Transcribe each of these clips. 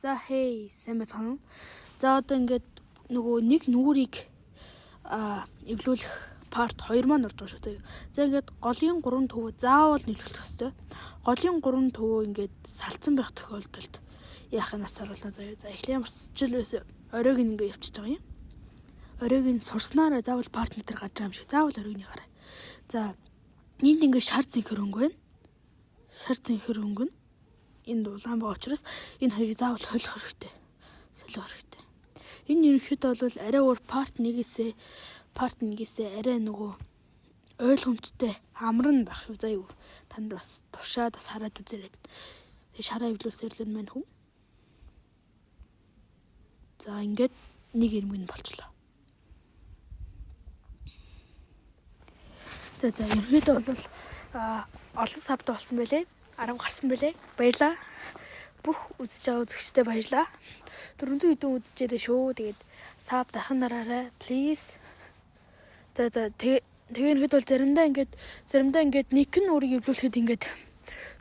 За хей сайн байна уу? За одоо ингээд нөгөө нэг нүрийг эвлүүлэх part 2 маань орж байгаа шүү дээ. За ингээд голын 3 төвөө заавал нийлүүлэх хэрэгтэй. Голын 3 төвөө ингээд салцсан байх тохиолдолд яах нь асаруулна заяа. За эхлээ ямарчл байсан оройг ингээд явчихж байгаа юм. Оройг нь сурснараа заавал партнер дээр гарч байгаа юм шиг заавал оройг нь гараа. За энд ингээд шар зинхэр өнгө байна. Шар зинхэр өнгө нь энд улаан байгаа учраас энэ хоёрыг заавал холих хэрэгтэй. Солих хэрэгтэй. Энэ ерөнхийдөө бол арай өөр part 1-ээс арай нөгөө ойлгомжтой амран байх шүү. За юу. Танд бас туршаад бас хараад үзээрэй. Тэгээ шараа эвлүүлсээр л мань хүн. За ингээд нэг ирмэг нь болчлоо. За ерөнхийдөө бол олон савд болсон байлээ. 10 гарсан байлээ. Баярлаа. Бүх үзэж байгаа үзэгчдэд баярлаа. 400 хэдэн үзчихээрэй шүү. Тэгээд саб дархан дараарай. Please. За тэгээд бол заримдаа ингээд нэг нь өөрийг эвлүүлэхэд ингээд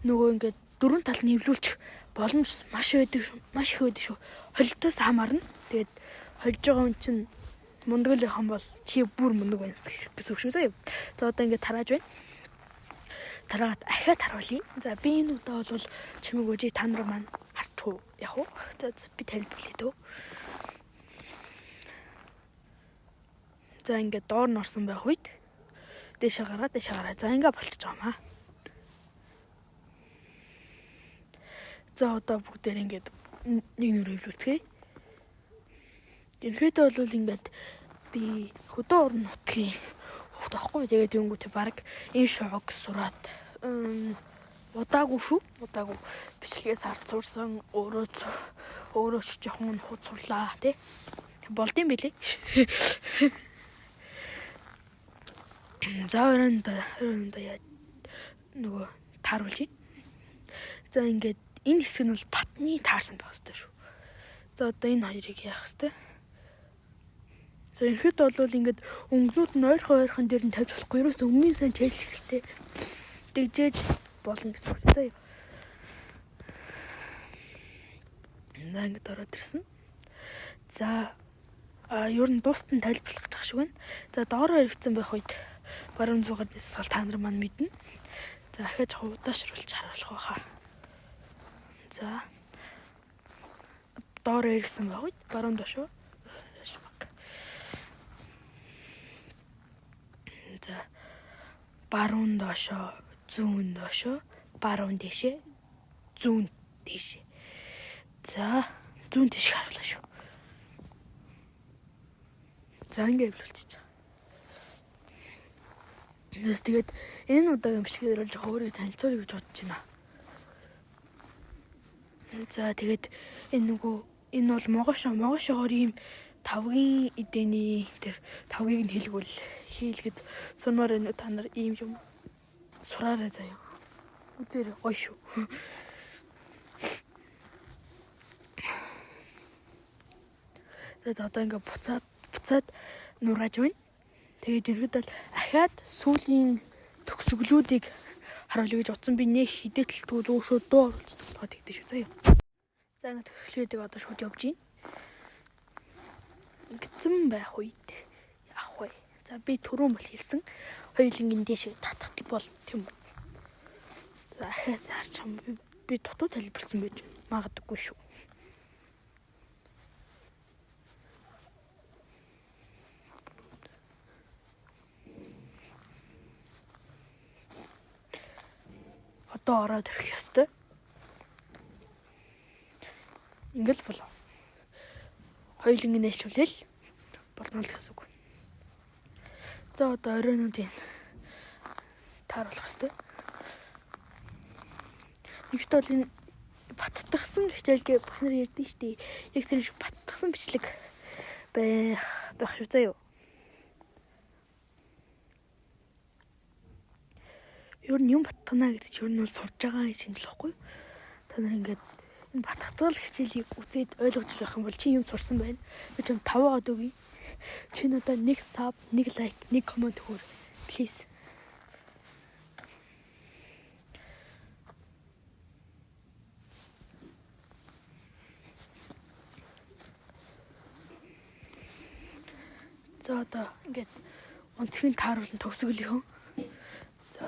нөгөө ингээд дөрвөн тал нь эвлүүлчих боломж маш их байдаг шүү. Холилтоос хамаарна. Тэгээд холж байгаа хүн чинь мундаг л яхан бол чи бүр мундаг байна гэсэн үг шүү заяа. За одоо ингээд тарааж байна. Тараад ахиад харуулъя. За би энэ удаа бол чимэг үжи та нар маань харчих уу яг уу. За би тайлбарлая дөө. За ингээд доор нь орсон байх үед дээшээ гараа. За ингээд болчихж байгаа маа. За одоо бүгдээр ингээд нэг нүрээ эвлүүлцгээе. Ерөнхийдөө бол ингээд би хөдөө орон нутгийн хөхт авахгүй. Тэгээд юунгүүтээ баг энэ шог сураад удаагүй шүү. Удаагүй бичлэгээс харц сурсан. Өөрөө ч жоохон худ сурлаа тий. Болдсон билий. За өрөөндөө яа нөгөө тааруулж байна. За ингээд энэ хэсэг нь бол батны таарсан байх хэрэгтэй шүү. За одоо энэ хоёрыг яах хэрэгтэй. За ерөнхийдөө бол ингээд өнгөнүүд нь ойрхон дээр нь тавьж болохгүй. Ерөөс өмнө нь сайн чайлж хэрэгтэй. Тэгжээж болно гэсэн үг. За ингээд ороод ирсэн. За ер нь дуустал нь тайлбарлах гэж шиг байна. За доороо хэрэгцсэн байх үед баруун зугаар дэсэл та нар маань мэднэ. За ахиж удаашруулж харуулах байхаа. За доороо хэрэгцсэн байх үед баруун доошоо. За баруун доошоо, зүүн доошоо, баруун дэшээ, зүүн дэшээ. За зүүн дэш харуулаа шүү. За ингээд эвлүүлчихэж байгаа. Тэгээд энэ удаагийн бичлэгээр болж өөрийгөө танилцуулъя гэж бодож байна. За тэгээд энэ бол могошоор ийм тавгийн эдэний тэр тавгийг нь хийлгэд сурмаар энэ та нар ийм юм сураарай заяа. Үдээр гоё шүү. За одоо ингээд буцаад нурааж байна. Тэгээд ерөөдөө ахаад сүүлийн төгсгөлүүдийг харуулъя гэж бодсон. Би нэг хідэтэлтгүй зөөгшөө дуу оруулж тохиод игдэж шүү заяа. За ингээд төгсгөлүүдийг одоо шууд явж гин. Гизэн байх үед яах вэ? За би түрүүн бол хэлсэн. Хоёулангийн дэшээ татах бол тийм үү. За ахаас харж хам би дутуу тайлбарсан гэж магадгүй шүү. Одоо ороод ирэх ёстой. Ингээл болов. Хоёулангийн нэшүүлэл болно л гэсэн үг. За одоо оройнуудыг тааруулах хэрэгтэй. Нэгт бол энэ баттгсан хичээлгээ бүх нар ярьдэн штий. Яг тэр шиг баттгсан бичлэг байх шүү заяа. Ер нь юм баттгана гэдэг чинь ер нь сурж байгаа юм шинжлэх байхгүй. Та нар ингээд энэ батгтгал хичээлийг үзээд ойлгож байх юм бол чи юм сурсан байна. Би чам 5 аваад өгье. Чи надад нэг саб, нэг лайк, нэг коммент өгөр. Please. За одоо ингээд онцгийн тааруулан төгсгөлийнхөө. За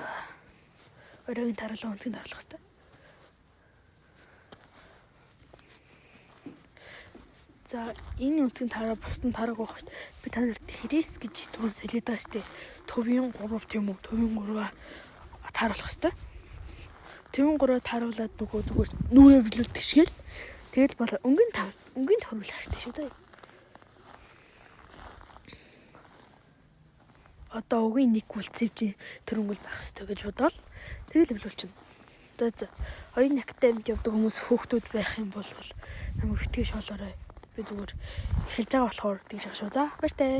оройн тааруулан онцгийг тааруулах хэрэгтэй. За энэ үнцгийн тараа бусдын тараг байх шүү дээ. Би та нарт хэрэгс гэж түрүүн солиод байгаа шүү дээ. Төвийн 3 тийм үү? Төвийн 3-аа тааруулах хэрэгтэй. Төвийн 3-аа тааруулаад нөгөө зүгээр нүрээ биелүүлдэг шгээл. Тэгэл болоо өнгийн тохируулах хэрэгтэй шүү дээ. Одоо угийн нэг үлцэвч төрөнгөл байх хэрэгтэй гэж бодоод тэгэл биелүүлчихнэ. За хоёрын академид явдаг хүмүүс хүүхдүүд байх юм бол намайг битгий шоолоорой. Би зүгээр эхэлж байгаа болохоор тэгж байгаа шүү. За баяртай.